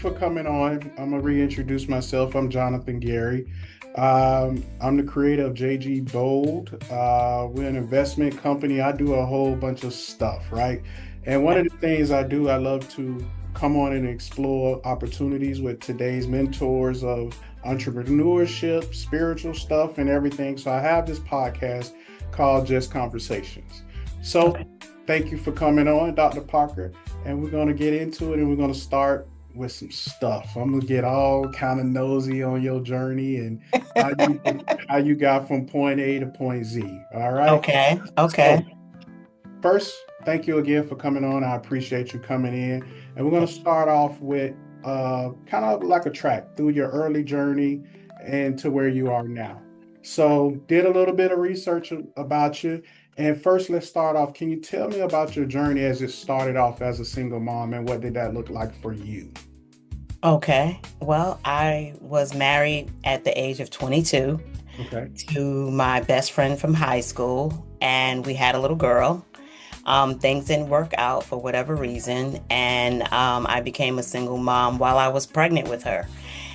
for coming on. I'm gonna reintroduce myself. I'm Jonathan Gary. I'm the creator of JG Bold. We're an investment company. I do a whole bunch of stuff, right? And one of the things I do, I love to come on and explore opportunities with today's mentors of entrepreneurship, spiritual stuff, and everything. So I have this podcast called Just Conversations. So Okay. thank you for coming on, Dr. Parker. And we're going to get into it, and we're going to start with some stuff. I'm going to get all kind of nosy on your journey and how you how you got from point A to point Z. All right. Okay. So Okay. first, thank you again for coming on. I appreciate you coming in. And we're going to start off with kind of like a track through your early journey and to where you are now. So, did a little bit of research about you. And first, let's start off. Can you tell me about your journey as it started off as a single mom and what did that look like for you? Okay. Well, I was married at the age of 22 Okay. to my best friend from high school, and we had a little girl. Things didn't work out for whatever reason, and I became a single mom while I was pregnant with her,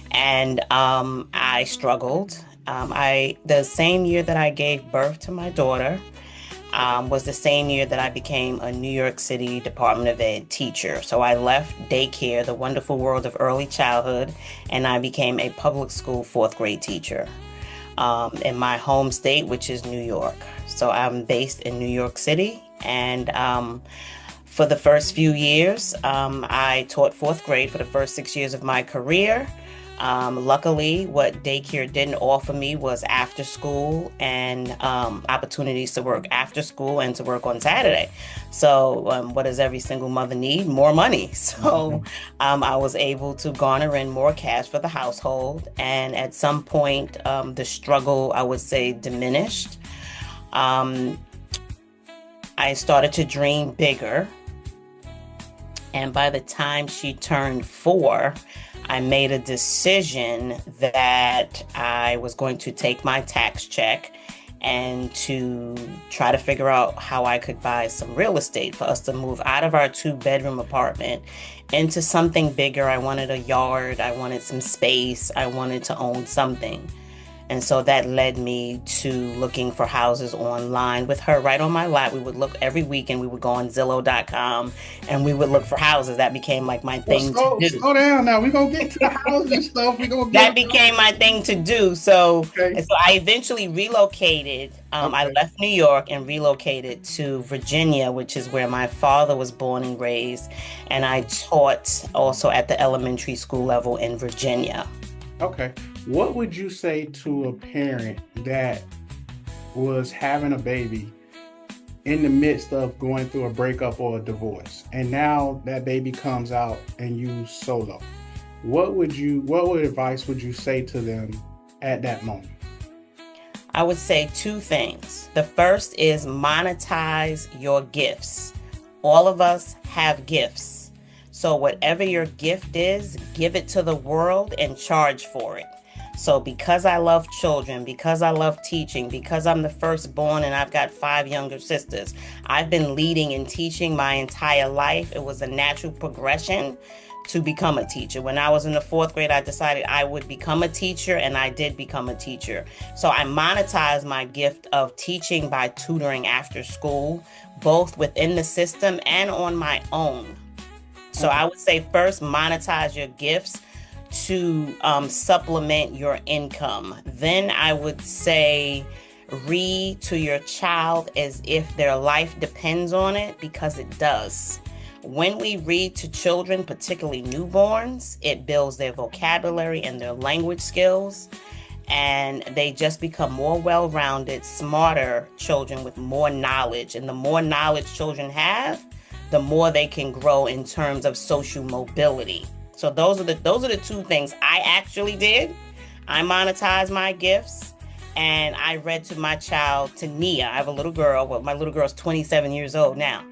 and I struggled. The same year that I gave birth to my daughter. Was the same year that I became a New York City Department of Ed teacher. So I left daycare, the wonderful world of early childhood, and I became a public school fourth grade teacher in my home state, which is New York. So I'm based in New York City, and for the first few years, I taught fourth grade for the first 6 years of my career. Luckily, what daycare didn't offer me was after school and opportunities to work after school and to work on Saturday. So, what does every single mother need? More money. So, Mhm. I was able to garner in more cash for the household. And at some point, the struggle, I would say, diminished. Um, I started to dream bigger. And by the time she turned 4, I made a decision that I was going to take my tax check and to try to figure out how I could buy some real estate for us to move out of our two-bedroom apartment into something bigger. I wanted a yard, I wanted some space, I wanted to own something. And so that led me to looking for houses online with her right on my lap. We would look every week and we would go on Zillow.com and we would look for houses. That became like my Well, thing to do. slow down now. We're going to get to the housing stuff. We're going to get That about became my thing to do. So, okay. and so I eventually relocated. I Okay. left New York and relocated to Virginia, which is where my father was born and raised. And I taught also at the elementary school level in Virginia. Okay. What would you say to a parent that was having a baby in the midst of going through a breakup or a divorce, and now that baby comes out and you solo? What advice would you say to them at that moment? I would say two things. The first is monetize your gifts. All of us have gifts. So, whatever your gift is, give it to the world and charge for it. So, because I love children, because I love teaching, because I'm the firstborn and I've got 5 younger sisters, I've been leading and teaching my entire life. It was a natural progression to become a teacher. When I was in the fourth grade, I decided I would become a teacher, and I did become a teacher. So I monetized my gift of teaching by tutoring after school, both within the system and on my own. So Okay. I would say first, monetize your gifts to supplement your income. Then I would say read to your child as if their life depends on it, because it does. When we read to children, particularly newborns, it builds their vocabulary and their language skills, and they just become more well rounded, smarter children with more knowledge. And the more knowledge children have, the more they can grow in terms of social mobility. So those are the two things I actually did. I monetized my gifts, and I read to my child Tania. I have a little girl. Well, my little girl's 27 years old now.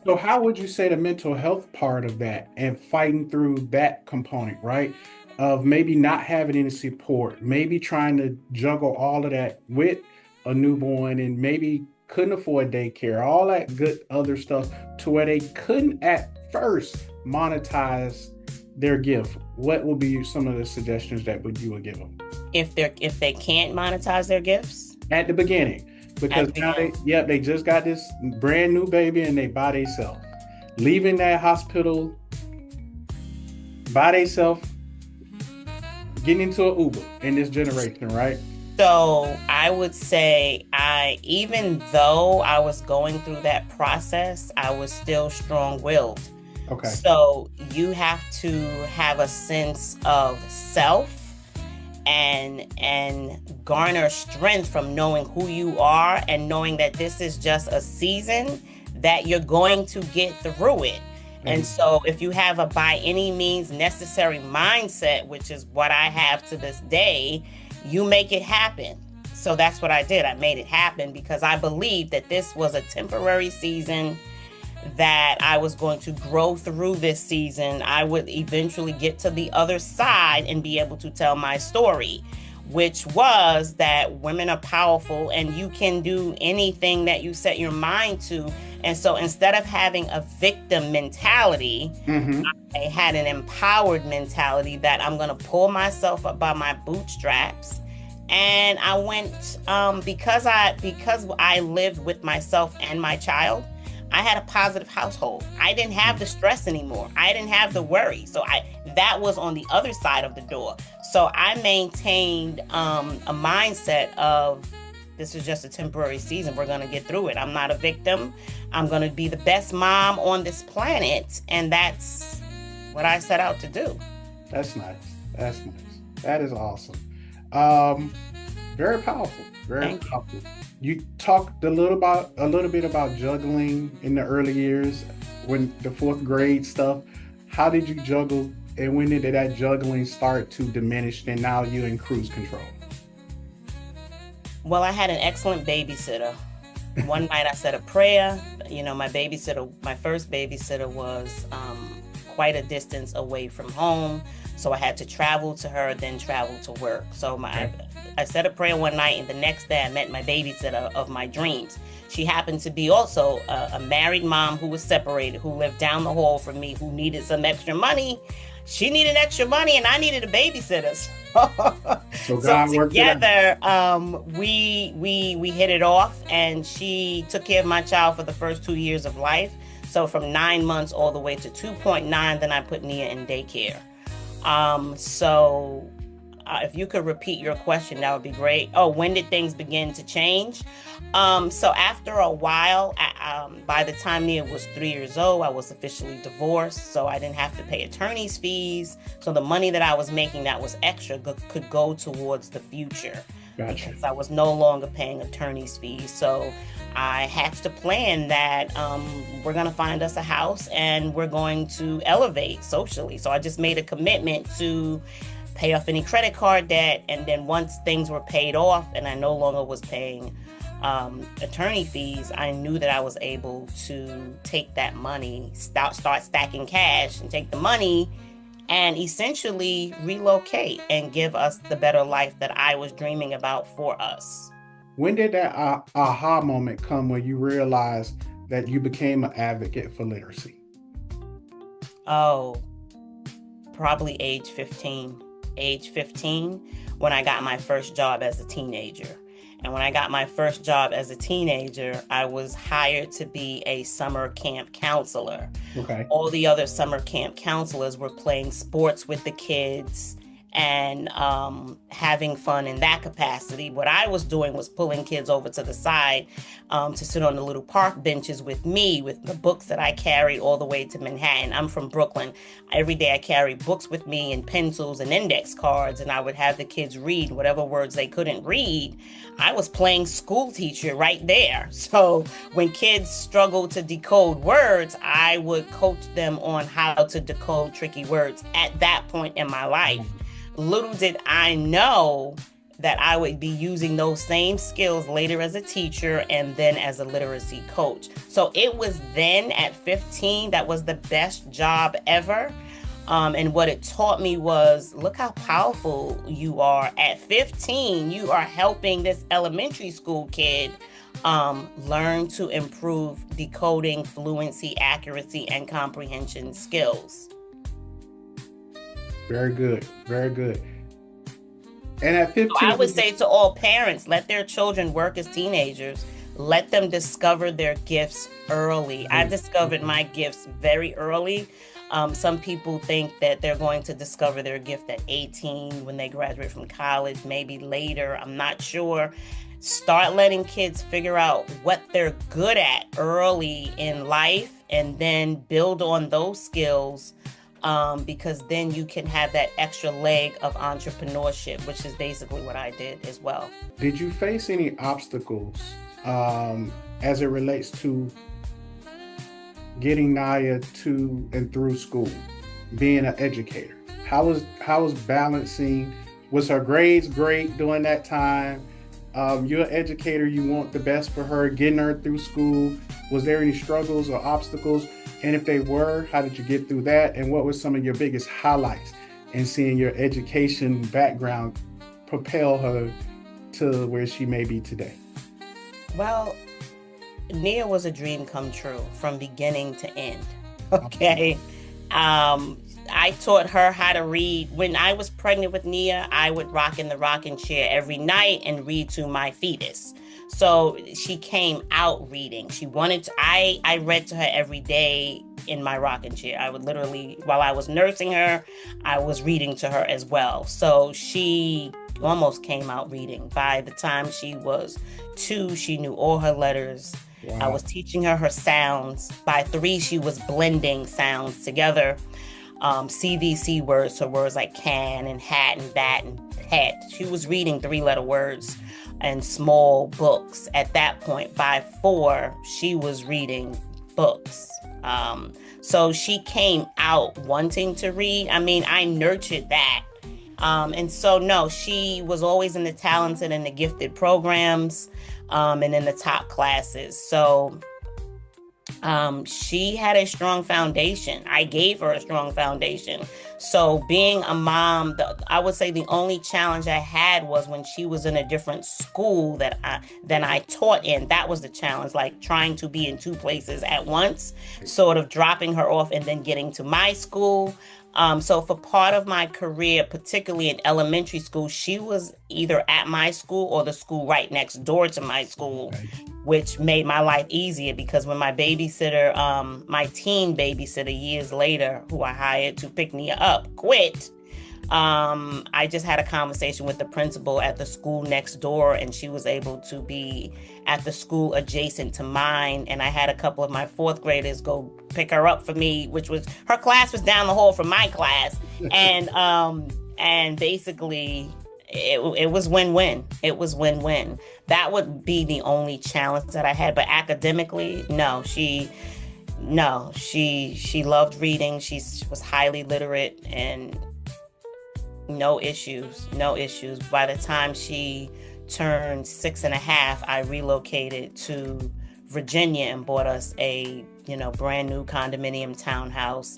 So how would you say the mental health part of that and fighting through that component, right? Of maybe not having any support, maybe trying to juggle all of that with a newborn and maybe couldn't afford daycare, all that good other stuff to where they couldn't at first monetize their gift, what would be some of the suggestions that you would give them If they can't monetize their gifts at the beginning? at Because the now beginning. they just got this brand new baby and they by themselves, leaving that hospital by themselves, getting into an Uber in this generation, right? So I would say even though I was going through that process, I was still strong-willed. Okay. So you have to have a sense of self and garner strength from knowing who you are and knowing that this is just a season that you're going to get through it. And And so if you have a by any means necessary mindset, which is what I have to this day, you make it happen. So that's what I did. I made it happen because I believed that this was a temporary season, that I was going to grow through this season. I would eventually get to the other side and be able to tell my story, which was that women are powerful and you can do anything that you set your mind to. And so instead of having a victim mentality, mm-hmm. I had an empowered mentality that I'm going to pull myself up by my bootstraps. And I went because I lived with myself and my child. I had a positive household. I didn't have the stress anymore. I didn't have the worry. So that was on the other side of the door. So I maintained a mindset of this is just a temporary season. We're going to get through it. I'm not a victim. I'm going to be the best mom on this planet. And that's what I set out to do. That's nice. That's nice. That is awesome. Um, Very powerful. Very Thank you. powerful. You talked a little bit about juggling in the early years, when the fourth grade stuff. How did you juggle, and when did that juggling start to diminish? And now you're in cruise control. Well, I had an excellent babysitter. One night I said a prayer. You know, my first babysitter was quite a distance away from home. So I had to travel to her, then travel to work. So Okay. I said a prayer one night, and the next day I met my babysitter of my dreams. She happened to be also a married mom who was separated, who lived down the hall from me, who needed some extra money. She needed extra money, and I needed a babysitter. So So God worked it out. together, we hit it off, and she took care of my child for the first 2 years of life. So from 9 months all the way to 2.9, then I put Nia in daycare. If you could repeat your question, that would be great. Oh, when did things begin to change? So after a while, by the time Nia was 3 years old, I was officially divorced, so I didn't have to pay attorney's fees. So the money that I was making that was extra could go towards the future Gotcha. because I was no longer paying attorney's fees. So I hatched a plan that we're going to find us a house and we're going to elevate socially. So I just made a commitment to pay off any credit card debt. And then once things were paid off and I no longer was paying attorney fees, I knew that I was able to take that money, start stacking cash and take the money and essentially relocate and give us the better life that I was dreaming about for us. When did that aha moment come when you realized that you became an advocate for literacy? Oh, probably age 15. Age 15 when I got my first job as a teenager. And when I got my first job as a teenager, I was hired to be a summer camp counselor. Okay. All the other summer camp counselors were playing sports with the kids and having fun in that capacity. What I was doing was pulling kids over to the side to sit on the little park benches with me, with the books that I carried all the way to Manhattan. I'm from Brooklyn. Every day I carried books with me and pencils and index cards, and I would have the kids read whatever words they couldn't read. I was playing school teacher right there. So when kids struggled to decode words, I would coach them on how to decode tricky words at that point in my life. Little did I know that I would be using those same skills later as a teacher and then as a literacy coach. So it was then at 15, that was the best job ever. And what it taught me was, look how powerful you are. At 15, you are helping this elementary school kid learn to improve decoding, fluency, accuracy, and comprehension skills. Very good. Very good. And at So I 15, would say to all parents, let their children work as teenagers. Let them discover their gifts early. I discovered okay. my gifts very early. Some people think that they're going to discover their gift at 18 when they graduate from college, maybe later. I'm not sure. Start letting kids figure out what they're good at early in life and then build on those skills, because then you can have that extra leg of entrepreneurship, which is basically what I did as well. Did you face any obstacles as it relates to getting Naya to and through school, being an educator? How was balancing? Was her grades great during that time? You're an educator, you want the best for her, getting her through school. Was there any struggles or obstacles? And if they were, how did you get through that? And what were some of your biggest highlights in seeing your education background propel her to where she may be today? Well, Nia was a dream come true from beginning to end. Awesome. Okay. I taught her how to read. When I was pregnant with Nia, I would rock in the rocking chair every night and read to my fetus. So she came out reading. She wanted to, I read to her every day in my rocking chair. I would literally, while I was nursing her, I was reading to her as well. So she almost came out reading. By the time she was 2, she knew all her letters. I Wow. was teaching her her sounds. By 3, she was blending sounds together. CVC words, so words like can and hat and bat and pet. She was reading 3-letter words and small books. At that point, by 4, she was reading books. So she came out wanting to read. I mean, I nurtured that. And so, no, she was always in the talented and the gifted programs, and in the top classes. So she had a strong foundation. I gave her a strong foundation. So being a mom, I would say the only challenge I had was when she was in a different school than I taught in. That was the challenge, like trying to be in 2 places at once, sort of dropping her off and then getting to my school. So for part of my career, particularly in elementary school, she was either at my school or the school right next door to my school, Okay. which made my life easier because when my babysitter, my teen babysitter years later, who I hired to pick me up, quit, I just had a conversation with the principal at the school next door, and she was able to be at the school adjacent to mine. And I had a couple of my 4th graders go pick her up for me, which was her class was down the hall from my class, and basically it was win-win. It was win-win. That would be the only challenge that I had. But academically, she loved reading. She was highly literate and no issues, no issues. By the time she turned 6 and a half, I relocated to Virginia and bought us a, brand new condominium townhouse.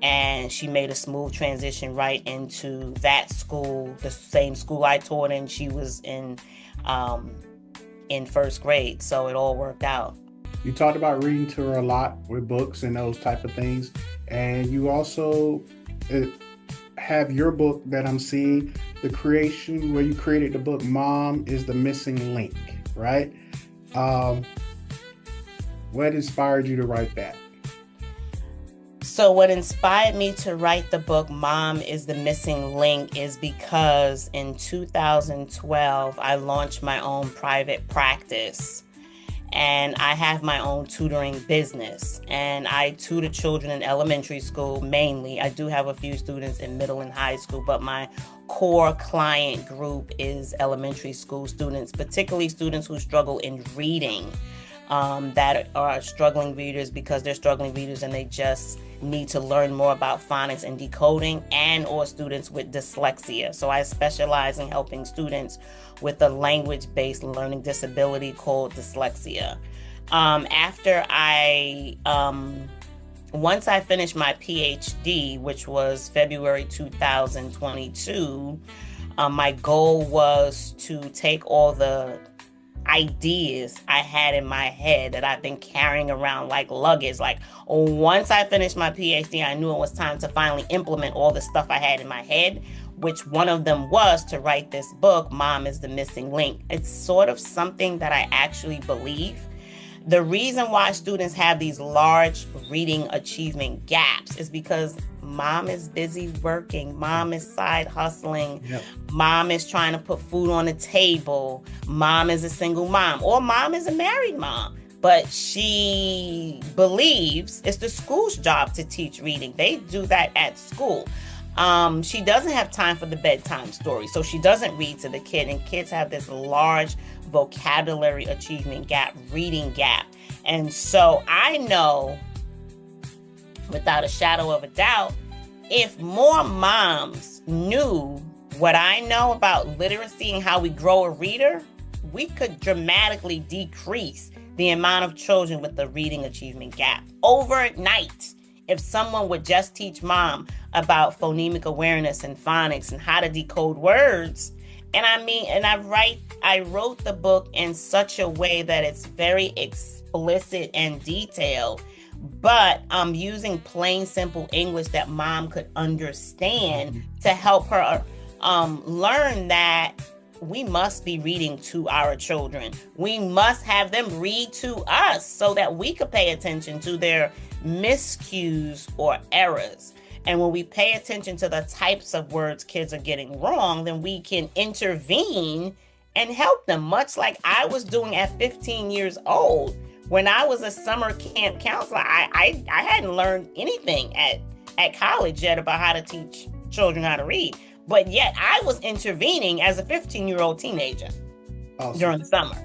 And she made a smooth transition right into that school, the same school I taught in. She was in 1st grade, so it all worked out. You talked about reading to her a lot with books and those type of things. And you also uh, have your book that I'm seeing, the creation where you created the book, Mom is the Missing Link, right? Um, what inspired you to write that? So what inspired me to write the book Mom is the Missing Link is because in 2012, I launched my own private practice. And I have my own tutoring business, and I tutor children in elementary school mainly. I do have a few students in middle and high school, but my core client group is elementary school students, particularly students who struggle in reading, that are struggling readers because they're struggling readers and they just need to learn more about phonics and decoding, and or students with dyslexia. So I specialize in helping students with a language-based learning disability called dyslexia. After once I finished my Ph.D., which was February 2022, my goal was to take all the ideas I had in my head that I've been carrying around like luggage. Like, once I finished my PhD, I knew it was time to finally implement all the stuff I had in my head, which one of them was to write this book, Mom is the Missing Link. It's sort of something that I actually believe. The reason why students have these large reading achievement gaps is because mom is busy working, mom is side hustling, Yep. mom is trying to put food on the table, mom is a single mom, or mom is a married mom. But she believes it's the school's job to teach reading. They do that at school. She doesn't have time for the bedtime story, so she doesn't read to the kid, and kids have this large vocabulary achievement gap, reading gap. And so I know without a shadow of a doubt, if more moms knew what I know about literacy and how we grow a reader, we could dramatically decrease the amount of children with the reading achievement gap overnight. If someone would just teach mom about phonemic awareness and phonics and how to decode words. And I wrote the book in such a way that it's very explicit and detailed, but I'm using plain, simple English that mom could understand to help her learn that we must be reading to our children. We must have them read to us so that we could pay attention to their miscues or errors. And when we pay attention to the types of words kids are getting wrong, then we can intervene and help them, much like I was doing at 15 years old. When I was a summer camp counselor, I hadn't learned anything at college yet about how to teach children how to read. But yet I was intervening as a 15-year-old teenager during the summer.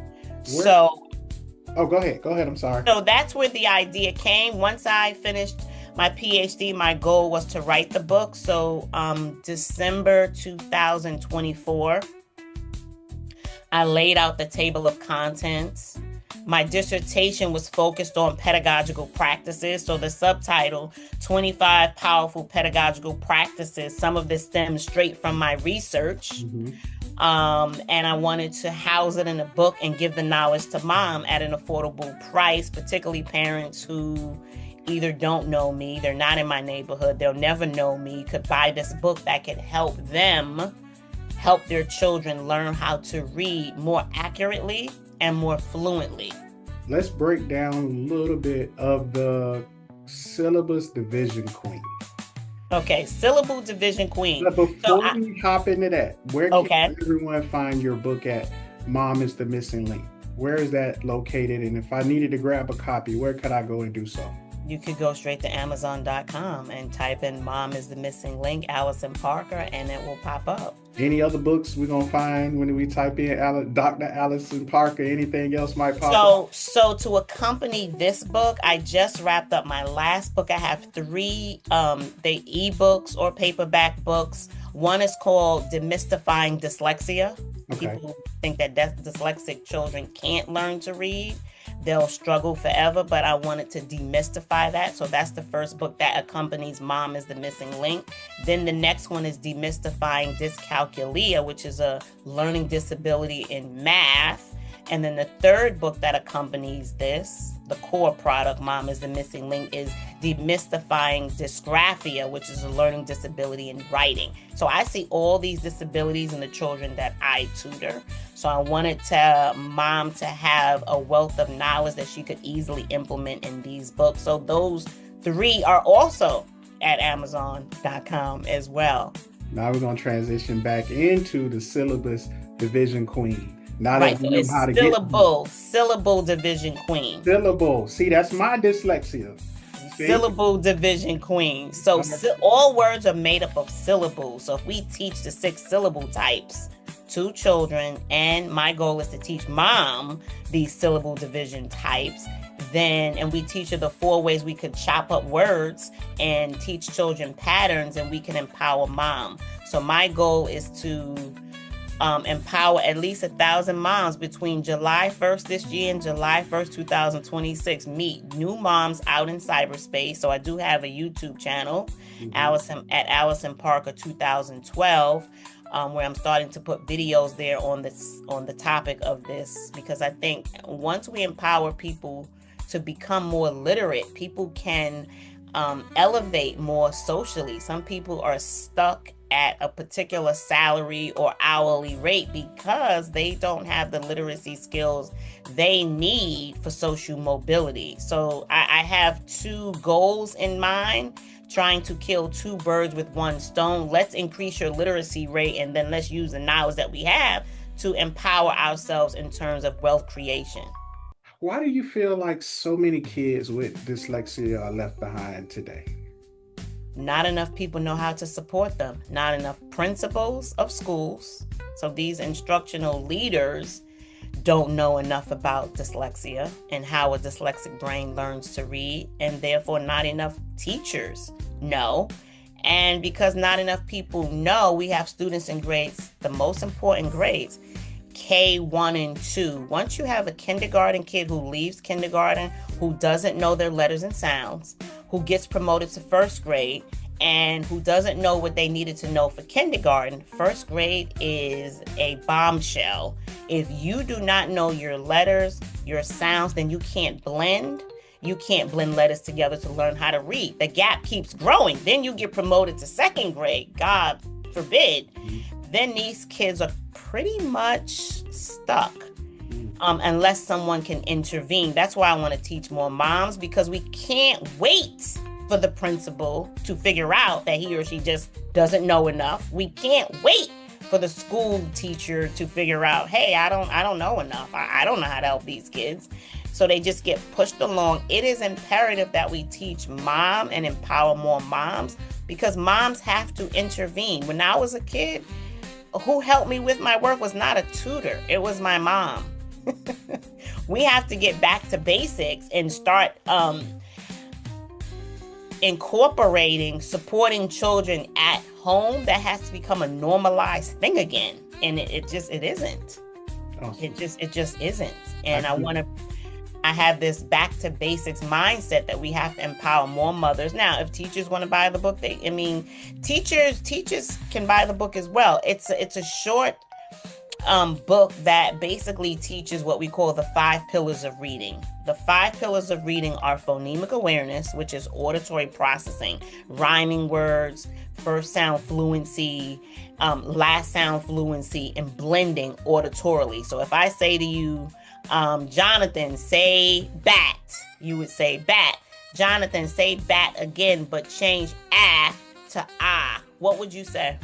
Oh, go ahead. I'm sorry. So that's where the idea came. Once I finished my PhD, my goal was to write the book. So December 2024, I laid out the table of contents. My dissertation was focused on pedagogical practices. So the subtitle, 25 Powerful Pedagogical Practices. Some of this stems straight from my research. And I wanted to house it in a book and give the knowledge to mom at an affordable price, particularly parents who either don't know me, they're not in my neighborhood, they'll never know me, could buy this book that could help them help their children learn how to read more accurately and more fluently. Let's break down a little bit of the syllabus division queen. Okay, syllable division queen. But before we hop into that, where can everyone find your book at? Mom is the Missing Link. Where is that located? And if I needed to grab a copy, where could I go and do so? You could go straight to Amazon.com and type in Mom is the Missing Link, Allison Parker, and it will pop up. Any other books we're going to find when we type in Dr. Allison Parker? Anything else might pop up? So to accompany this book, I just wrapped up my last book. I have 3 the ebooks or paperback books. One is called Demystifying Dyslexia. Okay. People think that dyslexic children can't learn to read. They'll struggle forever, but I wanted to demystify that. So that's the first book that accompanies Mom is the Missing Link. Then the next one is Demystifying Dyscalculia, which is a learning disability in math. And then the third book that accompanies this, the core product, Mom is the Missing Link, is Demystifying Dysgraphia, which is a learning disability in writing. So I see all these disabilities in the children that I tutor. So I wanted mom to have a wealth of knowledge that she could easily implement in these books. So those 3 are also at Amazon.com as well. Now we're going to transition back into the syllabus division queen. Now right, that you know how to syllable division queen. Syllable. See, that's my dyslexia. Syllable division queen. So all words are made up of syllables. So if we teach the 6 syllable types to children, and my goal is to teach mom these syllable division types, and we teach her the 4 ways we could chop up words and teach children patterns, and we can empower mom. So my goal is to empower at least 1,000 moms between July 1st this year and July 1st, 2026. Meet new moms out in cyberspace. So I do have a YouTube channel, Allison Parker 2012. where I'm starting to put videos there on the topic of this, because I think once we empower people to become more literate, people can elevate more socially. Some people are stuck at a particular salary or hourly rate because they don't have the literacy skills they need for social mobility. So I have two goals in mind, trying to kill two birds with one stone. Let's increase your literacy rate, and then let's use the knowledge that we have to empower ourselves in terms of wealth creation. Why do you feel like so many kids with dyslexia are left behind today? Not enough people know how to support them. Not enough principals of schools. So these instructional leaders don't know enough about dyslexia and how a dyslexic brain learns to read, and therefore not enough teachers know. And because not enough people know, we have students in grades, the most important grades, K1 and 2. Once you have a kindergarten kid who leaves kindergarten, who doesn't know their letters and sounds, who gets promoted to first grade, and who doesn't know what they needed to know for kindergarten, first grade is a bombshell. If you do not know your letters, your sounds, then you can't blend. You can't blend letters together to learn how to read. The gap keeps growing. Then you get promoted to second grade, God forbid. Then these kids are pretty much stuck unless someone can intervene. That's why I want to teach more moms, because we can't wait for the principal to figure out that he or she just doesn't know enough. We can't wait for the school teacher to figure out, hey, I don't know enough. I don't know how to help these kids. So they just get pushed along. It is imperative that we teach mom and empower more moms, because moms have to intervene. When I was a kid, who helped me with my work was not a tutor. It was my mom. We have to get back to basics and start incorporating supporting children at home. That has to become a normalized thing again, and it isn't. Awesome. It just isn't. And I have this back to basics mindset that we have to empower more mothers. Now, if teachers want to buy the book, teachers can buy the book as well. It's a short book that basically teaches what we call the 5 pillars of reading. The 5 pillars of reading are phonemic awareness, which is auditory processing, rhyming words, first sound fluency, last sound fluency, and blending auditorily. So if I say to you, Jonathan, say bat, you would say bat. Jonathan, say bat again, but change ah to ah. What would you say?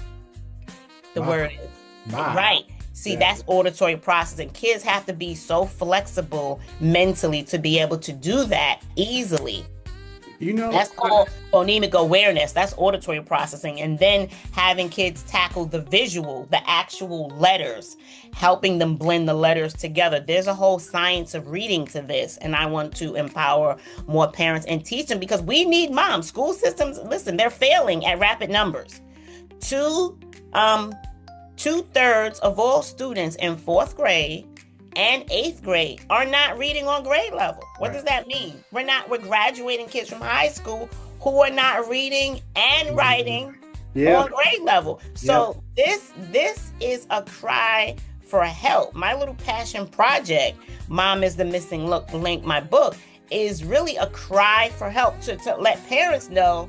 The word is right. See, that's auditory processing. Kids have to be so flexible mentally to be able to do that easily. That's called phonemic awareness. That's auditory processing. And then having kids tackle the visual, the actual letters, helping them blend the letters together. There's a whole science of reading to this. And I want to empower more parents and teach them, because we need moms. School systems, listen, they're failing at rapid numbers. Two-thirds of all students in 4th grade and 8th grade are not reading on grade level. What does that mean? We're graduating kids from high school who are not reading and writing on grade level. So this is a cry for help. My little passion project, Mom is the Missing Link, my book, is really a cry for help to let parents know,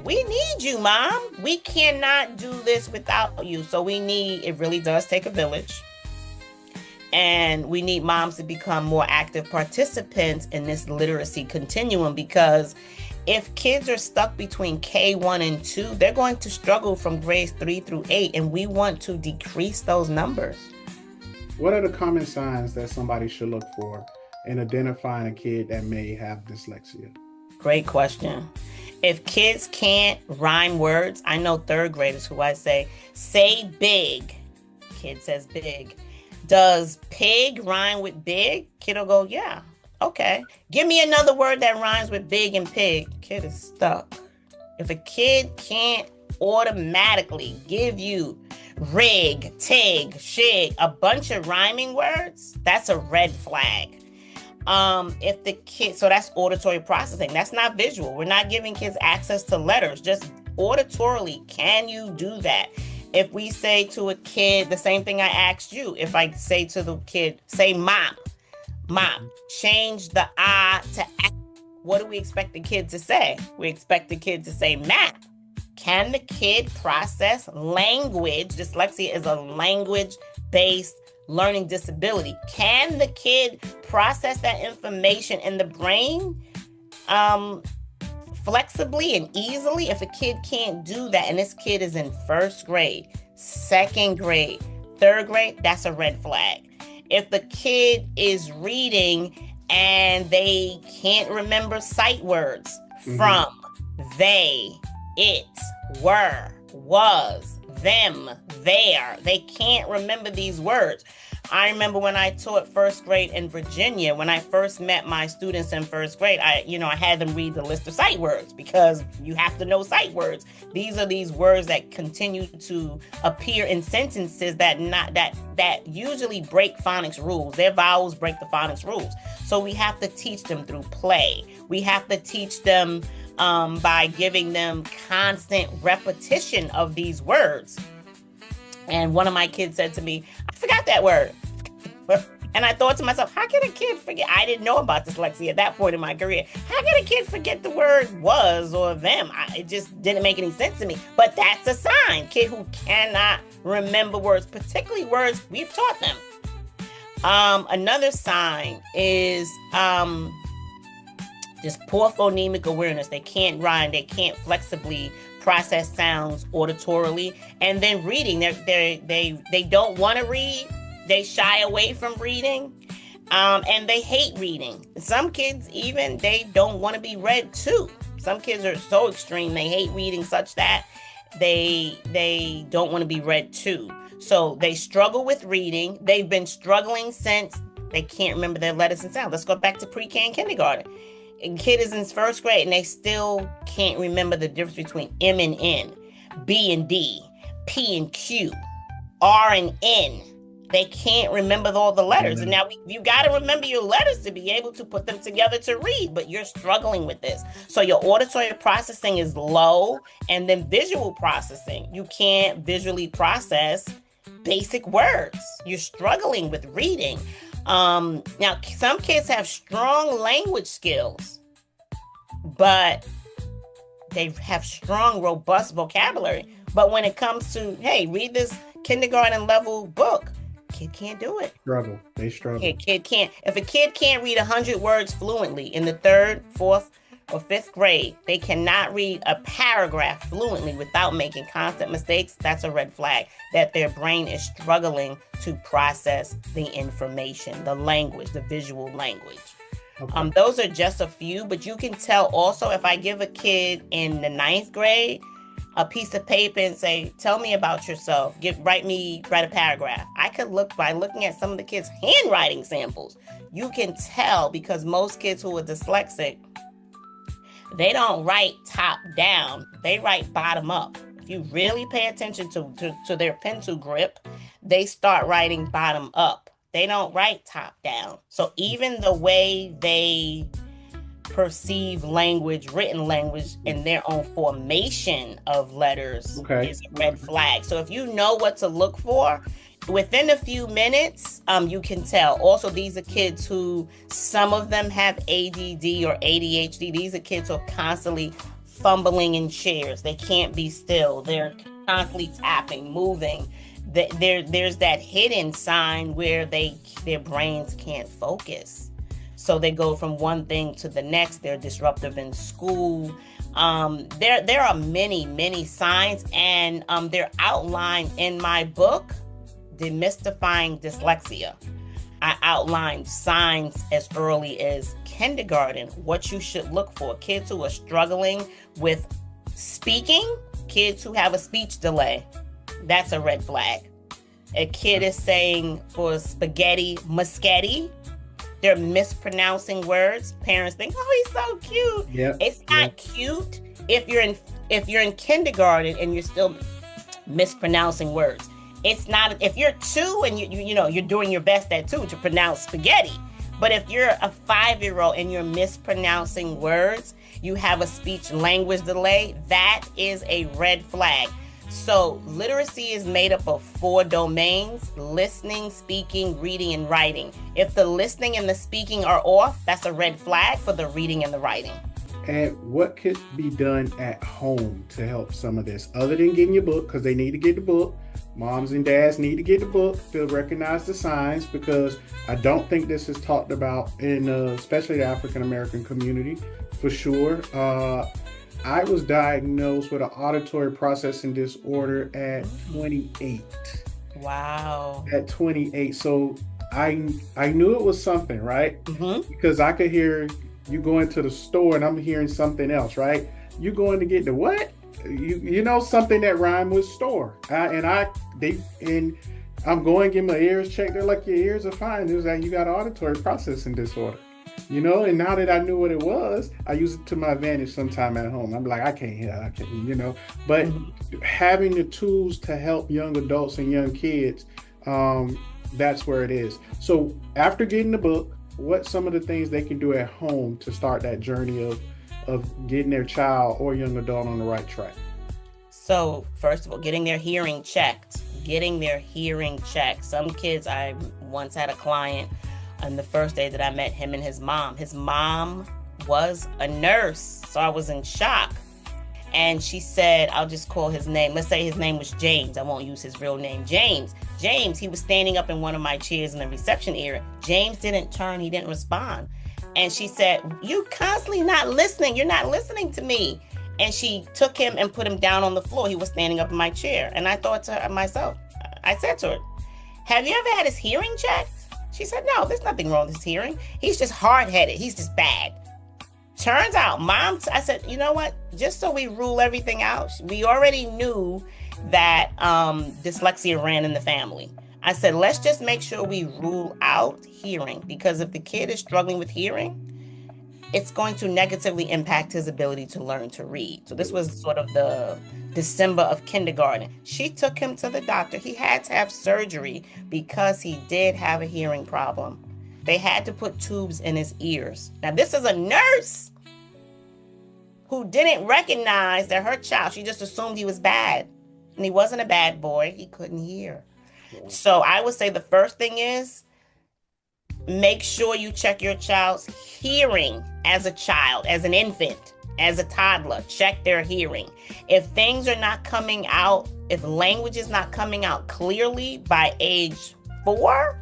we need you, Mom. We cannot do this without you. So it really does take a village. And we need moms to become more active participants in this literacy continuum, because if kids are stuck between K1 and 2, they're going to struggle from grades 3 through 8, and we want to decrease those numbers. What are the common signs that somebody should look for in identifying a kid that may have dyslexia? Great question. If kids can't rhyme words, I know 3rd graders who I say big. Kid says big. Does pig rhyme with big? Kid will go, yeah, okay. Give me another word that rhymes with big and pig. Kid is stuck. If a kid can't automatically give you rig, tig, shig, a bunch of rhyming words, that's a red flag. If the kid, so that's auditory processing. That's not visual. We're not giving kids access to letters, just auditorily. Can you do that? If we say to a kid the same thing I asked you, if I say to the kid, say mop, mop, change the I to A, what do we expect the kid to say? We expect the kid to say map. Can the kid process language? Dyslexia is a language-based learning disability. Can the kid process that information in the brain flexibly and easily? If a kid can't do that, and this kid is in first grade, second grade, third grade, that's a red flag. If the kid is reading and they can't remember sight words from, they, it, were, was, them, there, they can't remember these words. I remember when I taught first grade in Virginia, when I first met my students in first grade, I had them read the list of sight words, because you have to know sight words. These are these words that continue to appear in sentences that usually break phonics rules. Their vowels break the phonics rules. So we have to teach them through play. We have to teach them by giving them constant repetition of these words. And one of my kids said to me, I forgot that word. And I thought to myself, how can a kid forget? I didn't know about dyslexia at that point in my career. How can a kid forget the word was or them? It just didn't make any sense to me. But that's a sign. Kid who cannot remember words, particularly words we've taught them. Another sign is just poor phonemic awareness. They can't rhyme. They can't flexibly process sounds auditorily. And then reading, they don't want to read. They shy away from reading, and they hate reading. Some kids even, they don't want to be read to. Some kids are so extreme, they hate reading such that they don't want to be read to. So they struggle with reading. They've been struggling since they can't remember their letters and sounds. Let's go back to pre-K and kindergarten. A kid is in first grade and they still can't remember the difference between M and N, B and D, P and Q, R and N. They can't remember all the letters. And now you got to remember your letters to be able to put them together to read, but you're struggling with this. So your auditory processing is low, and then visual processing. You can't visually process basic words. You're struggling with reading. Now, some kids have strong language skills, but they have strong, robust vocabulary. But when it comes to, hey, read this kindergarten level book, kid can't do it. They struggle. Kid can't. If a kid can't read 100 words fluently in the 3rd, 4th, or 5th grade, they cannot read a paragraph fluently without making constant mistakes. That's a red flag that their brain is struggling to process the information, the language, the visual language. Okay. Those are just a few, but you can tell also if I give a kid in the 9th grade a piece of paper and say, tell me about yourself. Write a paragraph. I could look by looking at some of the kids' handwriting samples. You can tell, because most kids who are dyslexic, they don't write top down. They write bottom up. If you really pay attention to their pencil grip, they start writing bottom up. They don't write top down. So even the way they perceive language, written language, in their own formation of letters is a red flag. So if you know what to look for, within a few minutes, you can tell. Also, these are kids who, some of them have ADD or ADHD. These are kids who are constantly fumbling in chairs. They can't be still. They're constantly tapping, moving. There's that hidden sign where their brains can't focus. So they go from one thing to the next. They're disruptive in school. There are many, many signs, and they're outlined in my book, Demystifying Dyslexia. I outlined signs as early as kindergarten, what you should look for. Kids who are struggling with speaking, kids who have a speech delay, that's a red flag. A kid is saying for spaghetti, muschetti. They're mispronouncing words. Parents think, "Oh, he's so cute." Yep. It's not cute if you're in kindergarten and you're still mispronouncing words. It's not if you're 2 and you're doing your best at 2 to pronounce spaghetti. But if you're a 5-year-old and you're mispronouncing words, you have a speech language delay, that is a red flag. So literacy is made up of four domains: listening, speaking, reading, and writing. If the listening and the speaking are off, that's a red flag for the reading and the writing. And what could be done at home to help some of this, other than getting your book, because they need to get the book. Moms and dads need to get the book to recognize the signs, because I don't think this is talked about in, especially the African American community, for sure. I was diagnosed with an auditory processing disorder at 28. Wow. At 28, so I knew it was something, right? Mm-hmm. Because I could hear you go into the store and I'm hearing something else, right? You going to get the what? You know, something that rhyme with store. And I'm going to get my ears checked. They're like, your ears are fine. It was like, you got auditory processing disorder. You know, and now that I knew what it was, I use it to my advantage sometime at home. I'm like, I can't hear, I can't, you know. But having the tools to help young adults and young kids, that's where it is. So after getting the book, what's some of the things they can do at home to start that journey of getting their child or young adult on the right track? So first of all, getting their hearing checked. Getting their hearing checked. Some kids, I once had a client on the first day that I met him and his mom. His mom was a nurse, so I was in shock. And she said, I'll just call his name. Let's say his name was James. I won't use his real name. James, he was standing up in one of my chairs in the reception area. James didn't turn. He didn't respond. And she said, you constantly not listening. You're not listening to me. And she took him and put him down on the floor. He was standing up in my chair. And I thought to myself, I said to her, have you ever had his hearing checked? She said, no, there's nothing wrong with his hearing. He's just hard-headed. He's just bad. Turns out, I said, you know what? Just so we rule everything out, we already knew that dyslexia ran in the family. I said, let's just make sure we rule out hearing, because if the kid is struggling with hearing, it's going to negatively impact his ability to learn to read. So this was sort of the December of kindergarten. She took him to the doctor. He had to have surgery because he did have a hearing problem. They had to put tubes in his ears. Now, this is a nurse who didn't recognize that her child, she just assumed he was bad. And he wasn't a bad boy. He couldn't hear. So I would say the first thing is make sure you check your child's hearing as a child, as an infant, as a toddler. Check their hearing. If things are not coming out, if language is not coming out clearly by age 4,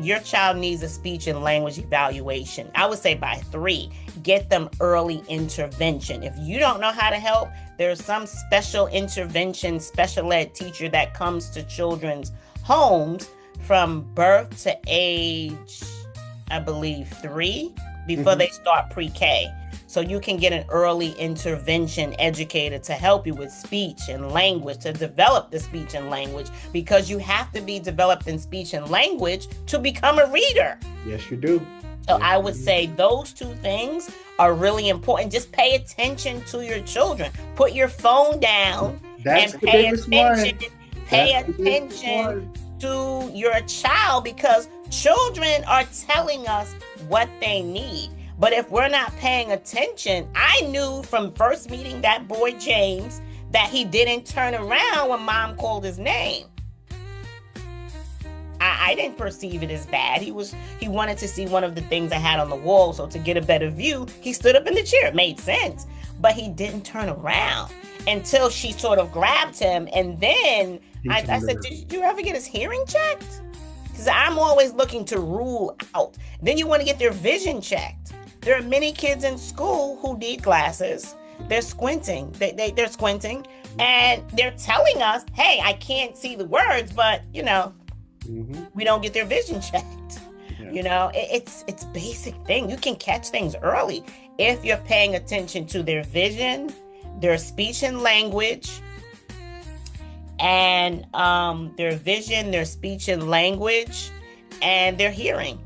your child needs a speech and language evaluation. I would say by 3, get them early intervention. If you don't know how to help, there's some special intervention, special ed teacher that comes to children's homes from birth to age, I believe, 3, before they start pre-K. So you can get an early intervention educator to help you with speech and language, to develop the speech and language, because you have to be developed in speech and language to become a reader. Yes, you do. So I would say those 2 things are really important. Just pay attention to your children. Put your phone down and pay attention. Pay attention to your child, because children are telling us what they need. But if we're not paying attention, I knew from first meeting that boy James that he didn't turn around when mom called his name. I didn't perceive it as bad. He wanted to see one of the things I had on the wall. So to get a better view, he stood up in the chair. It made sense. But he didn't turn around until she sort of grabbed him. And then I said, did you ever get his hearing checked? Because I'm always looking to rule out. Then you want to get their vision checked. There are many kids in school who need glasses. They're squinting. They're squinting. And they're telling us, hey, I can't see the words, but, you know, we don't get their vision checked. Yeah. You know, it's basic thing. You can catch things early if you're paying attention to their vision, their speech and language, and their vision, their speech and language, and their hearing.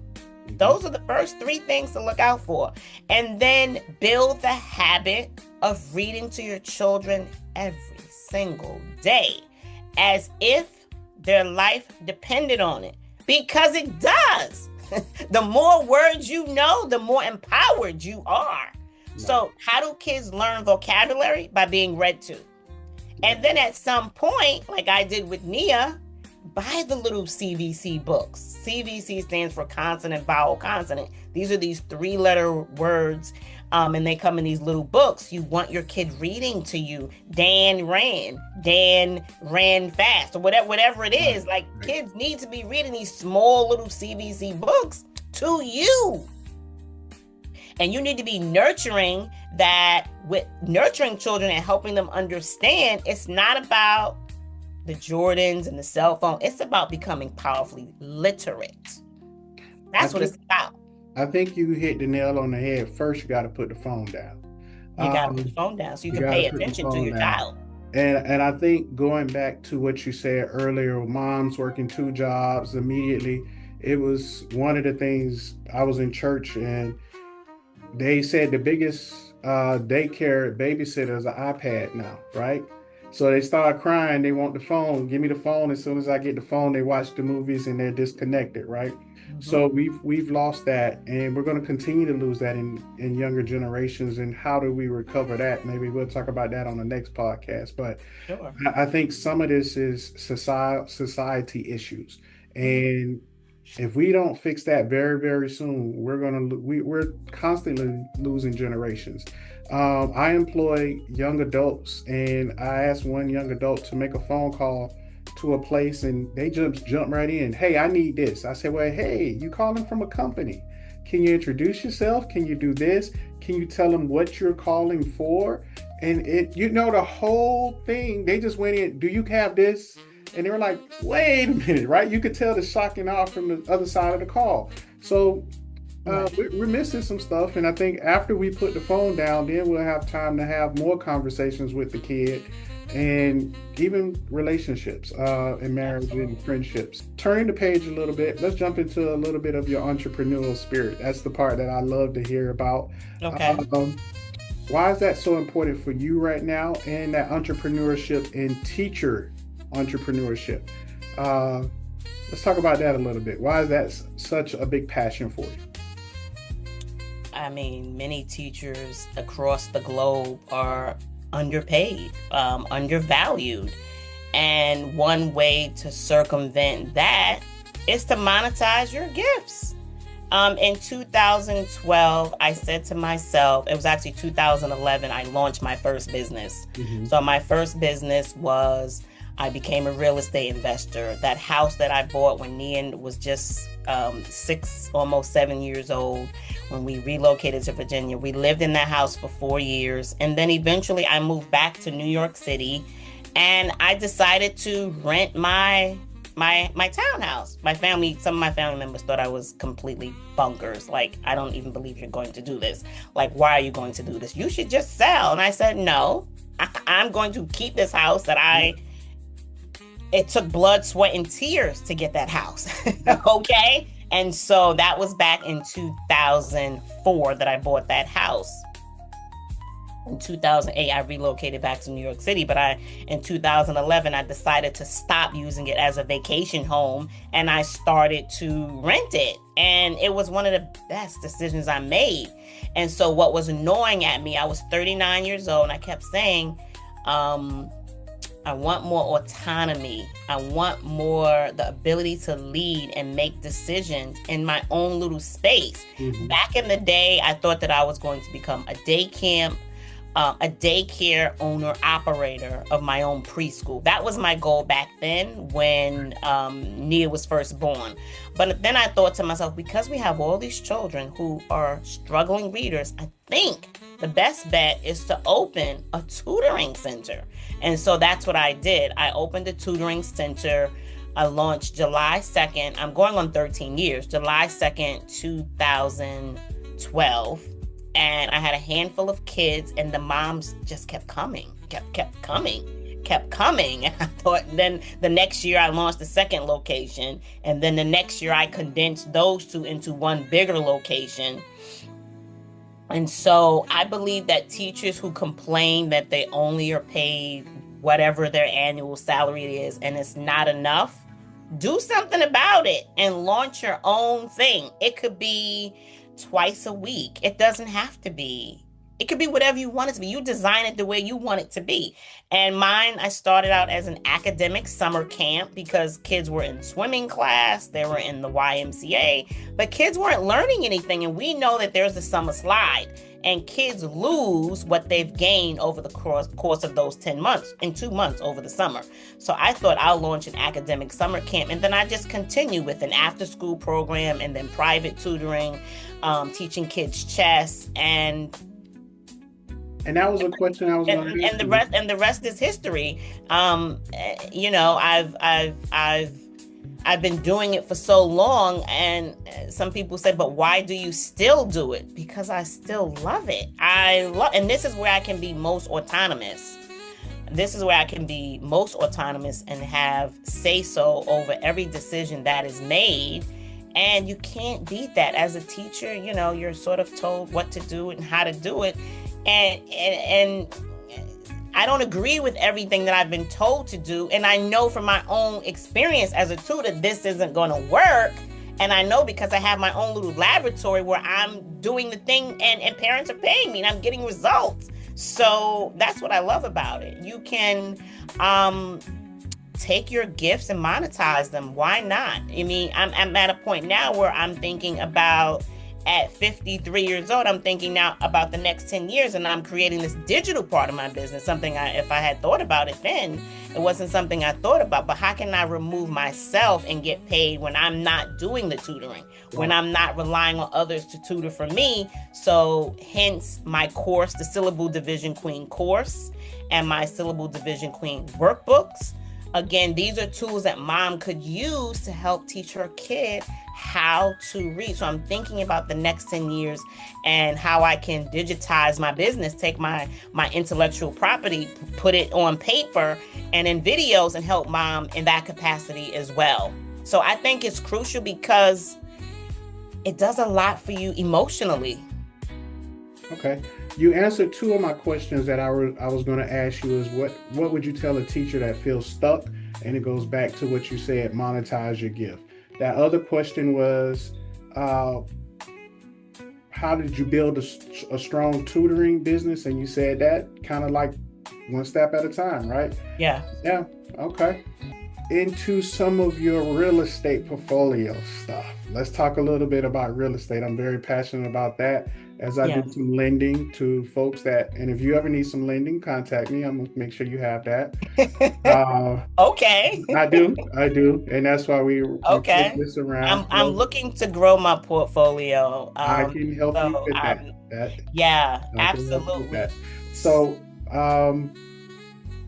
Those are the first 3 things to look out for. And then build the habit of reading to your children every single day, as if their life depended on it, because it does. The more words you know, the more empowered you are. So how do kids learn vocabulary? By being read to. And then at some point, like I did with Nia, buy the little CVC books. CVC stands for consonant, vowel, consonant. These are these three-letter words, and they come in these little books. You want your kid reading to you. Dan ran fast, or whatever it Right, is. Like right. kids need to be reading these small little CVC books to you. And you need to be nurturing that with nurturing children and helping them understand it's not about the Jordans and the cell phone. It's about becoming powerfully literate. I That's what it's think about. I think you hit the nail on the head. First, you got to put the phone down. You got to put the Um, phone down so you you can got to pay put the attention to phone your down. child. And I think going back to what you said earlier, moms working two jobs immediately, it was one of the things. I was in church and they said the biggest daycare babysitter is an iPad now, right? So they start crying. They want the phone. Give me the phone. As soon as I get the phone, they watch the movies and they're disconnected, right? Hmm. So we've lost that, and we're going to continue to lose that in younger generations. And how do we recover that? Maybe we'll talk about that on the next podcast. But Sure. I think some of this is society issues, Hmm. and if we don't fix that very, very soon, we're constantly losing generations. I employ young adults, and I asked one young adult to make a phone call to a place, and they just jump right in. Hey, I need this. I said, well, hey, you calling from a company? Can you introduce yourself? Can you do this? Can you tell them what you're calling for? And the whole thing. They just went in. Do you have this? And they were like, wait a minute, right? You could tell the shock and awe from the other side of the call. So Right. we're missing some stuff. And I think after we put the phone down, then we'll have time to have more conversations with the kid and even relationships and marriage and Absolutely. friendships. Turning the page a little bit, let's jump into a little bit of your entrepreneurial spirit. That's the part that I love to hear about. Okay. Um, why is that so important for you right now and that entrepreneurship and teacher entrepreneurship? Uh, let's talk about that a little bit. Why is that such a big passion for you? I mean, many teachers across the globe are underpaid, undervalued. And one way to circumvent that is to monetize your gifts. In 2012, I said to myself, it was actually 2011, I launched my first business. Hmm. So, my first business was I became a real estate investor. That house that I bought when Nian was just 6, almost 7 years old, when we relocated to Virginia, we lived in that house for 4 years. And then eventually I moved back to New York City and I decided to rent my townhouse. Some of my family members thought I was completely bonkers. Like, I don't even believe you're going to do this. Like, why are you going to do this? You should just sell. And I said, no, I'm going to keep this house it took blood, sweat, and tears to get that house. Okay. And so that was back in 2004 that I bought that house. In 2008, I relocated back to New York City, but in 2011, I decided to stop using it as a vacation home and I started to rent it. And it was one of the best decisions I made. And so what was annoying at me, I was 39 years old and I kept saying, um, I want more autonomy. I want more the ability to lead and make decisions in my own little space. Hmm. Back in the day, I thought that I was going to become a daycare owner operator of my own preschool. That was my goal back then when Nia was first born. But then I thought to myself, because we have all these children who are struggling readers, I think the best bet is to open a tutoring center. And so that's what I did. I opened a tutoring center. I launched July 2nd. I'm going on 13 years, July 2nd, 2012. And I had a handful of kids, and the moms just kept coming, kept coming, kept coming. And I thought, then the next year I launched the second location, and then the next year I condensed those two into one bigger location. And so I believe that teachers who complain that they only are paid whatever their annual salary is and it's not enough, do something about it and launch your own thing. It could be twice a week. It doesn't have to be. It could be whatever you want it to be. You design it the way you want it to be. And mine, I started out as an academic summer camp because kids were in swimming class, they were in the YMCA, but kids weren't learning anything. And we know that there's a summer slide, and kids lose what they've gained over the course of those 10 months, in 2 months over the summer. So I thought I'll launch an academic summer camp, and then I just continue with an after school program and then private tutoring, teaching kids chess, And that was a question I was going to ask you. and the rest is history. You know, I've been doing it for so long, and some people say, but why do you still do it? Because I still love it. And this is where I can be most autonomous. This is where I can be most autonomous and have say so over every decision that is made. And you can't beat that as a teacher. You know, you're sort of told what to do and how to do it. And I don't agree with everything that I've been told to do. And I know from my own experience as a tutor, this isn't going to work. And I know because I have my own little laboratory where I'm doing the thing and parents are paying me and I'm getting results. So that's what I love about it. You can take your gifts and monetize them. Why not? I mean, I'm at a point now where I'm thinking about, at 53 years old, I'm thinking now about the next 10 years, and I'm creating this digital part of my business, something if I had thought about it then, it wasn't something I thought about. But how can I remove myself and get paid when I'm not doing the tutoring, when I'm not relying on others to tutor for me? So hence my course, the Syllable Division Queen course and my Syllable Division Queen workbooks. Again, these are tools that mom could use to help teach her kid how to read. So I'm thinking about the next 10 years and how I can digitize my business, take my intellectual property, put it on paper and in videos, and help mom in that capacity as well. So I think it's crucial because it does a lot for you emotionally. Okay. You answered two of my questions that I was going to ask you is what would you tell a teacher that feels stuck? And it goes back to what you said, monetize your gift. That other question was, how did you build a strong tutoring business? And you said that kind of like one step at a time, right? Yeah. Yeah. Okay. Into some of your real estate portfolio stuff. Let's talk a little bit about real estate. I'm very passionate about that, as I do some lending to folks and if you ever need some lending, contact me. I'm gonna make sure you have that. Okay. I do. And that's why we put this around. I'm looking to grow my portfolio. I can help you with that. Yeah, absolutely. So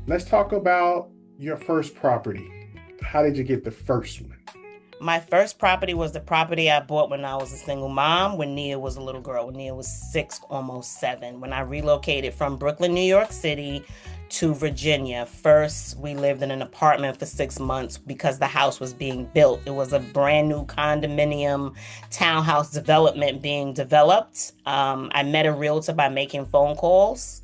let's talk about your first property. How did you get the first one? My first property was the property I bought when I was a single mom, when Nia was a little girl, when Nia was 6, almost 7, when I relocated from Brooklyn, New York City to Virginia. First, we lived in an apartment for 6 months because the house was being built. It was a brand new condominium townhouse development being developed. I met a realtor by making phone calls,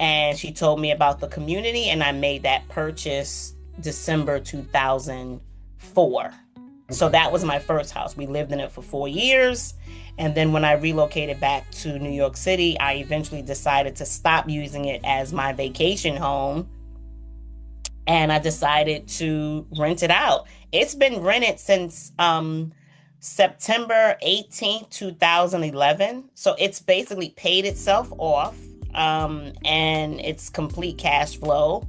and she told me about the community, and I made that purchase December 2004. So that was my first house. We lived in it for 4 years. And then when I relocated back to New York City, I eventually decided to stop using it as my vacation home. And I decided to rent it out. It's been rented since September 18th, 2011. So it's basically paid itself off. And it's complete cash flow.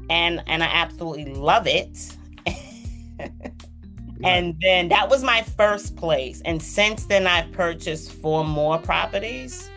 And I absolutely love it. And then that was my first place. And since then, I've purchased 4 more properties.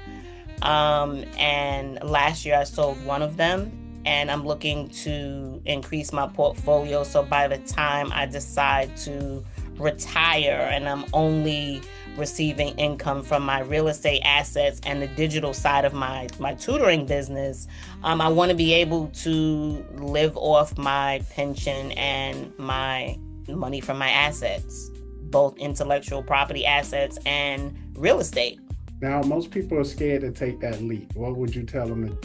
And last year I sold one of them. And I'm looking to increase my portfolio. So by the time I decide to retire and I'm only receiving income from my real estate assets and the digital side of my tutoring business, I want to be able to live off my pension and my money from my assets, both intellectual property assets and real estate. Now, most people are scared to take that leap. What would you tell them?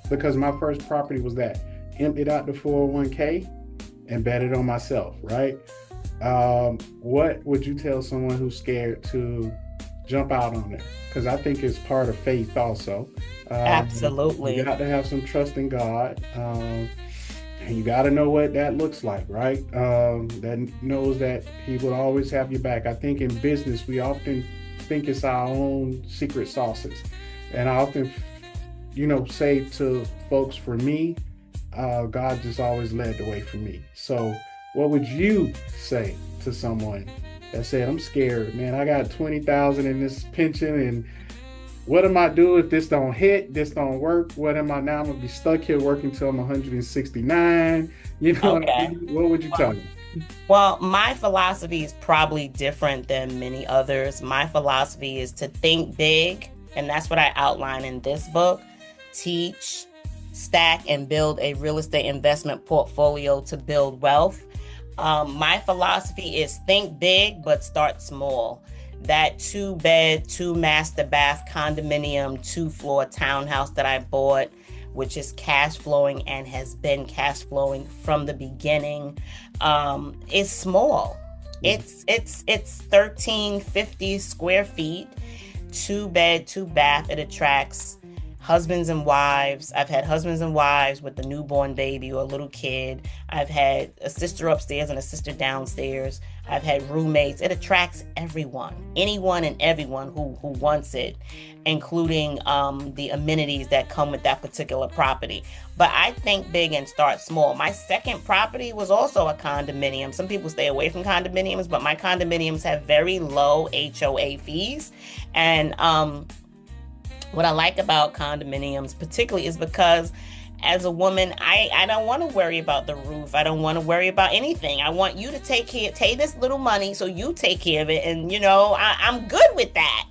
Because my first property was that, emptied out the 401k and bet it on myself, right? What would you tell someone who's scared to jump out on there because I think it's part of faith also. You Absolutely. got to have some trust in God. And you got to know what that looks like, right? That knows that He will always have your back. I think in business, we often think it's our own secret sauces. And I often, say to folks, for me, God just always led the way for me. So, what would you say to someone that said, "I'm scared, man. I got 20,000 in this pension, and what am I do if this don't hit? This don't work. What am I now? I'm gonna be stuck here working till I'm 169." You know what I Okay. mean? What would you tell them? Well, my philosophy is probably different than many others. My philosophy is to think big, and that's what I outline in this book. Teach, stack, and build a real estate investment portfolio to build wealth. My philosophy is think big, but start small. That two bed, two master bath condominium, two-floor townhouse that I bought, which is cash flowing and has been cash flowing from the beginning, is small. Mhm. It's 1350 square feet, two bed, two bath. It attracts husbands and wives. I've had husbands and wives with a newborn baby or a little kid. I've had a sister upstairs and a sister downstairs. I've had roommates. It attracts everyone, anyone and everyone who wants it, including the amenities that come with that particular property. But I think big and start small. My second property was also a condominium. Some people stay away from condominiums, but my condominiums have very low HOA fees. And what I like about condominiums, particularly, is because as a woman, I don't want to worry about the roof. I don't want to worry about anything. I want you to take this little money so you take care of it. And, I'm good with that.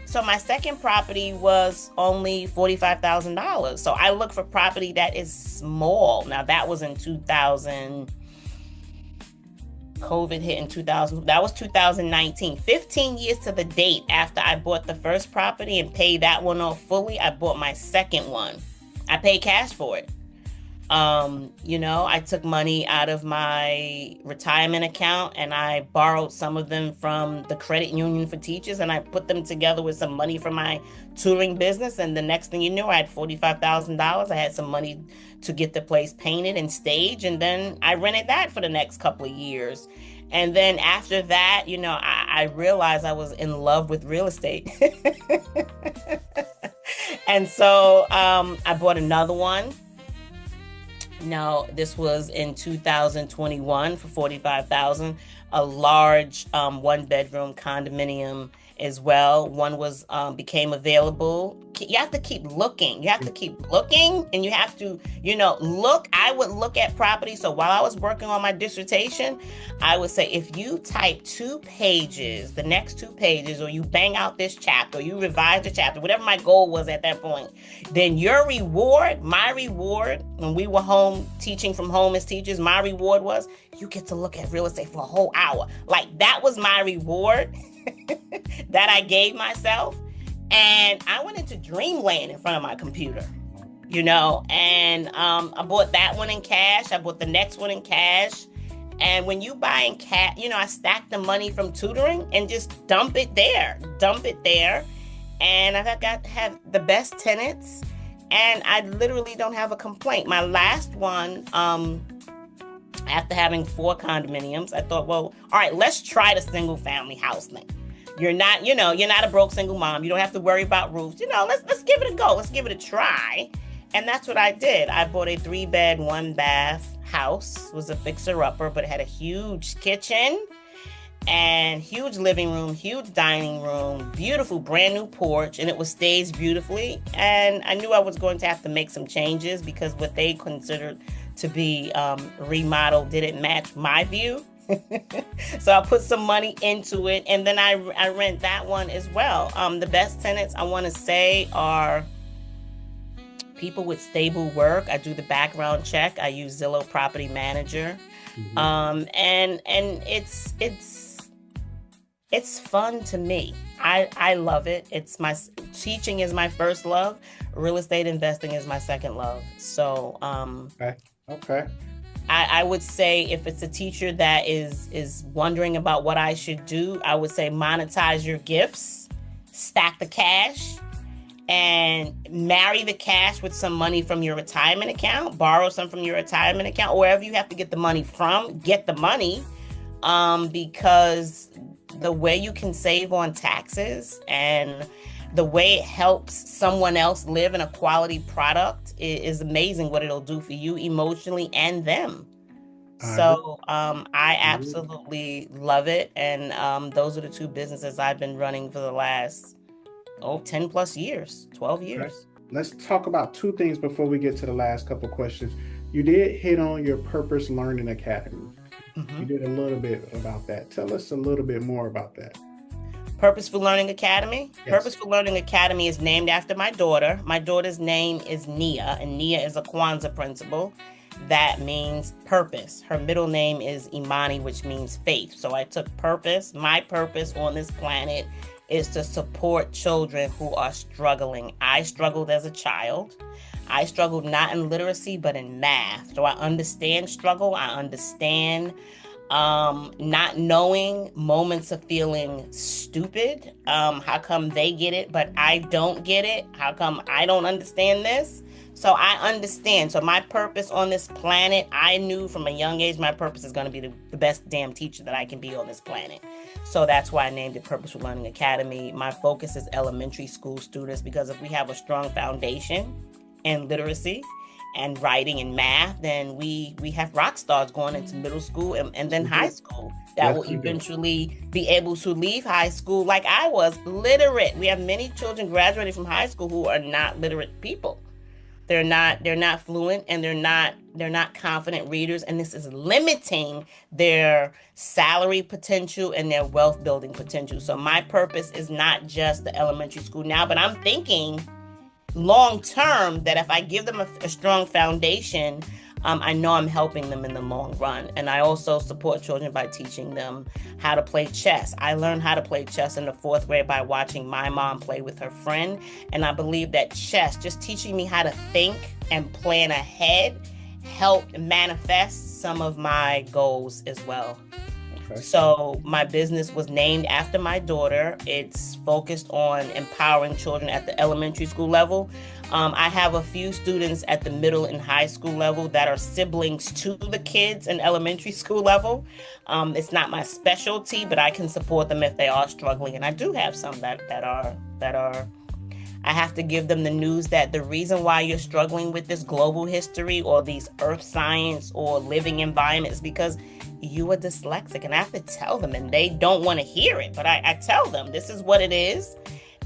So my second property was only $45,000. So I look for property that is small. Now that was in 2000. COVID hit in 2000. That was 2019. 15 years to the date after I bought the first property and paid that one off fully, I bought my second one. I paid cash for it. I took money out of my retirement account and I borrowed some of them from the credit union for teachers and I put them together with some money from my tutoring business. And the next thing you knew, I had $45,000. I had some money to get the place painted and staged. And then I rented that for the next couple of years. And then after that, I realized I was in love with real estate. And so I bought another one. No, this was in 2021 for 45,000. A large one bedroom condominium as well. One was became available. You have to keep looking. You have to keep looking, and you have to, look. I would look at property. So while I was working on my dissertation, I would say if you type 2 pages, the next 2 pages, or you bang out this chapter, or you revise the chapter, whatever my goal was at that point, then your reward, my reward, when we were home teaching from home as teachers, my reward was you get to look at real estate for a whole hour. Like that was my reward that I gave myself. And I went into dreamland in front of my computer, and I bought that one in cash. I bought the next one in cash. And when you buy in cash, I stack the money from tutoring and just dump it there. And I've have the best tenants and I literally don't have a complaint. My last one, after having 4 condominiums, I thought, well, all right, let's try the single family house thing. You're not a broke single mom. You don't have to worry about roofs. Let's give it a go. Let's give it a try. And that's what I did. I bought a 3-bed, 1-bath house. It was a fixer-upper, but it had a huge kitchen and huge living room, huge dining room, beautiful brand new porch, and it was staged beautifully. And I knew I was going to have to make some changes because what they considered to be remodeled didn't match my view. So I put some money into it, and then I rent that one as well. The best tenants I want to say are people with stable work. I do the background check. I use Zillow Property Manager, Mhm. and it's fun to me. I love it. It's my teaching is my first love. Real estate investing is my second love. So Okay. Okay. I would say if it's a teacher that is wondering about what I should do, I would say monetize your gifts, stack the cash, and marry the cash with some money from your retirement account, borrow some from your retirement account, wherever you have to get the money from, get the money, because the way you can save on taxes and the way it helps someone else live in a quality product is amazing what it'll do for you emotionally and them. I agree. So I absolutely love it. And those are the two businesses I've been running for the last, 10 plus years, 12 Okay. years. Let's talk about two things before we get to the last couple questions. You did hit on your Purpose Learning Academy. You Mhm. did a little bit about that. Tell us a little bit more about that. Purposeful Learning Academy. Yes. Purposeful Learning Academy is named after my daughter. My daughter's name is Nia, and Nia is a Kwanzaa principle. That means purpose. Her middle name is Imani, which means faith. So I took purpose. My purpose on this planet is to support children who are struggling. I struggled as a child. I struggled not in literacy, but in math. So I understand struggle. I understand not knowing, moments of feeling stupid. How come they get it but I don't get it? How come I don't understand this? So I understand. So my purpose on this planet, I knew from a young age my purpose is going to be the best damn teacher that I can be on this planet. So that's why I named it Purposeful Learning Academy. My focus is elementary school students, because if we have a strong foundation in literacy and writing and math, then we have rock stars going into middle school and then We high do. school that Yes, will we do. eventually be able to leave high school like I was, literate. We have many children graduating from high school who are not literate people. They're not fluent, and they're not confident readers, and this is limiting their salary potential and their wealth building potential. So my purpose is not just the elementary school now, but I'm thinking long term that if I give them a strong foundation, I know I'm helping them in the long run. And I also support children by teaching them how to play chess. I learned how to play chess in the fourth grade by watching my mom play with her friend. And I believe that chess, just teaching me how to think and plan ahead, helped manifest some of my goals as well. Okay. So my business was named after my daughter. It's focused on empowering children at the elementary school level. I have a few students at the middle and high school level that are siblings to the kids in elementary school level. It's not my specialty, but I can support them if they are struggling. And I do have some that are. I have to give them the news that the reason why you're struggling with this global history or these earth science or living environment is because you are dyslexic. And I have to tell them, and they don't want to hear it, but I tell them this is what it is.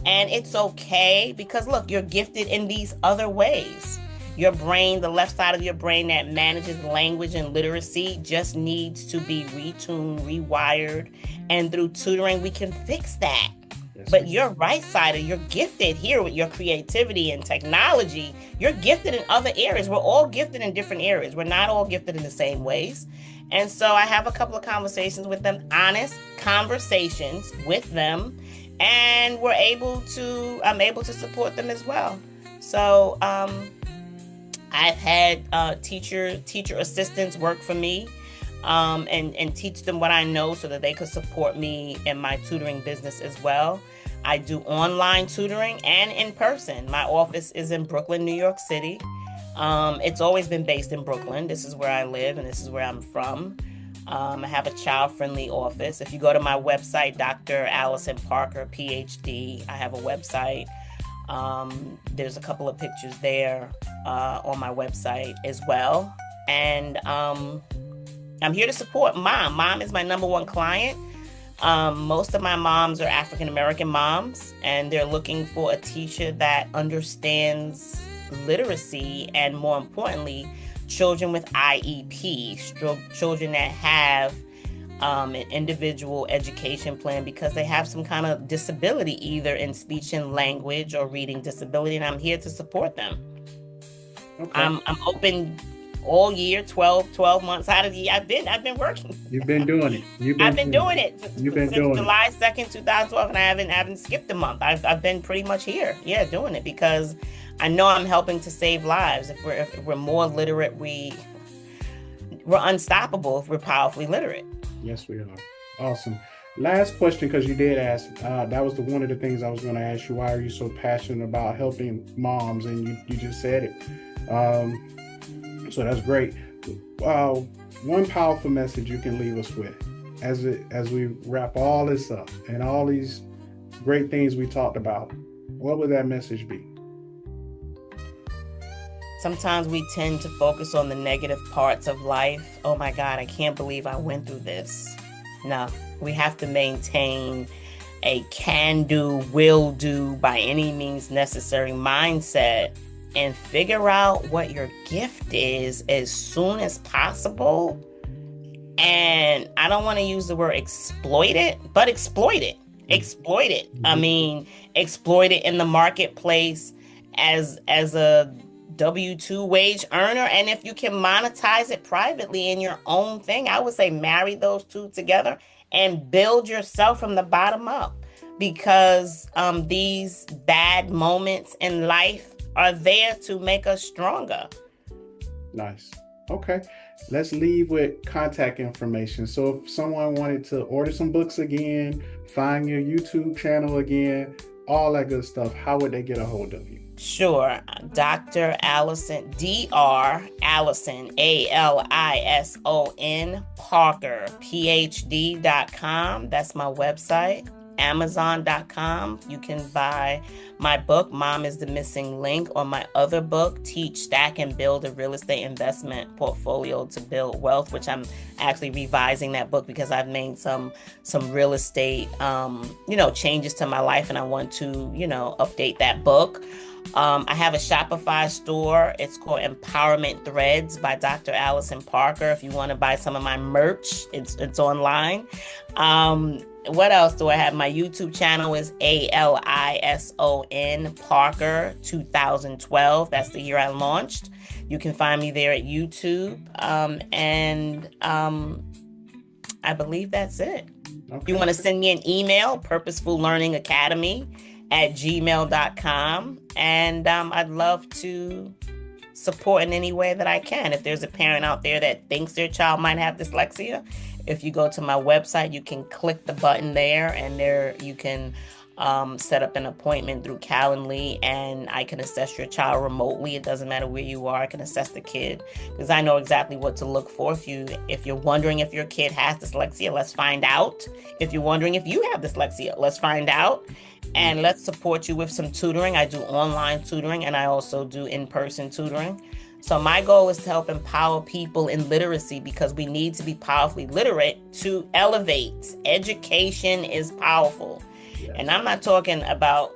And it's okay, because look, you're gifted in these other ways. Your brain, the left side of your brain that manages language and literacy, just needs to be retuned, rewired. And through tutoring, we can fix that. Yes, But your right side, you're gifted here with your creativity and technology. You're gifted in other areas. We're all gifted in different areas. We're not all gifted in the same ways. And so I have a couple of conversations with them, honest conversations with them, and I'm able to support them as well. So I've had teacher assistants work for me, and teach them what I know so that they could support me in my tutoring business as well. I do online tutoring and in person. My office is in Brooklyn, New York City. It's always been based in Brooklyn. This is where I live and this is where I'm from. I have a child-friendly office. If you go to my website, Dr. Allison Parker, Ph.D., I have a website. There's a couple of pictures there on my website as well. And I'm here to support mom. Mom is my number one client. Most of my moms are African American moms, and they're looking for a teacher that understands literacy and, more importantly, children with IEP, children that have an individual education plan because they have some kind of disability, either in speech and language or reading disability, and I'm here to support them. Okay. I'm open all year, 12 months out of the year. I've been working. You've been doing it. I've been doing it You've been since doing it. July 2nd, 2012, and I haven't skipped a month. I've been pretty much here, yeah, doing it because I know I'm helping to save lives. If we're more literate, we're unstoppable if we're powerfully literate. Yes, we are. Awesome. Last question, because you did ask, that was one of the things I was going to ask you. Why are you so passionate about helping moms? And you just said it. So that's great. Uh, One powerful message you can leave us with as we wrap all this up and all these great things we talked about, what would that message be? Sometimes we tend to focus on the negative parts of life. Oh my God, I can't believe I went through this. No, we have to maintain a can do, will do, by any means necessary mindset and figure out what your gift is as soon as possible. And I don't want to use the word exploit it, but exploit it. Exploit it. I mean, exploit it in the marketplace as a W-2 wage earner. And if you can monetize it privately in your own thing, I would say marry those two together and build yourself from the bottom up, because these bad moments in life are there to make us stronger. Nice. Okay. Let's leave with contact information. So if someone wanted to order some books again, find your YouTube channel again, all that good stuff, how would they get a hold of you? Sure. Dr. Allison, Dr. Allison, Alison Parker, Ph.D.com. That's my website. Amazon.com. You can buy my book, Mom is the Missing Link, or my other book, Teach, Stack, and Build a Real Estate Investment Portfolio to Build Wealth, which I'm actually revising that book because I've made some real estate, changes to my life, and I want to, update that book. I have a Shopify store. It's called Empowerment Threads by Dr. Allison Parker. If you want to buy some of my merch, it's online. What else do I have? My YouTube channel is Alison Parker 2012. That's the year I launched. You can find me there at YouTube. I believe that's it. Okay. If you want to send me an email, purposefullearningacademy@gmail.com. And I'd love to support in any way that I can. If there's a parent out there that thinks their child might have dyslexia, if you go to my website, you can click the button there, and there you can set up an appointment through Calendly, and I can assess your child remotely. It doesn't matter where you are. I can assess the kid because I know exactly what to look for. If you're wondering if your kid has dyslexia, let's find out. If you're wondering if you have dyslexia, let's find out. And let's support you with some tutoring. I do online tutoring, and I also do in-person tutoring. So my goal is to help empower people in literacy, because we need to be powerfully literate to elevate. Education is powerful. Yes. And I'm not talking about,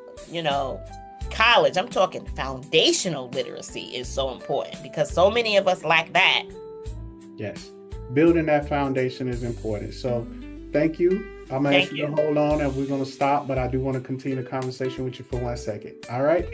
college. I'm talking foundational literacy is so important, because so many of us lack that. Yes. Building that foundation is important. So thank you. I'm going to ask you to hold on, and we're going to stop, but I do want to continue the conversation with you for 1 second. All right.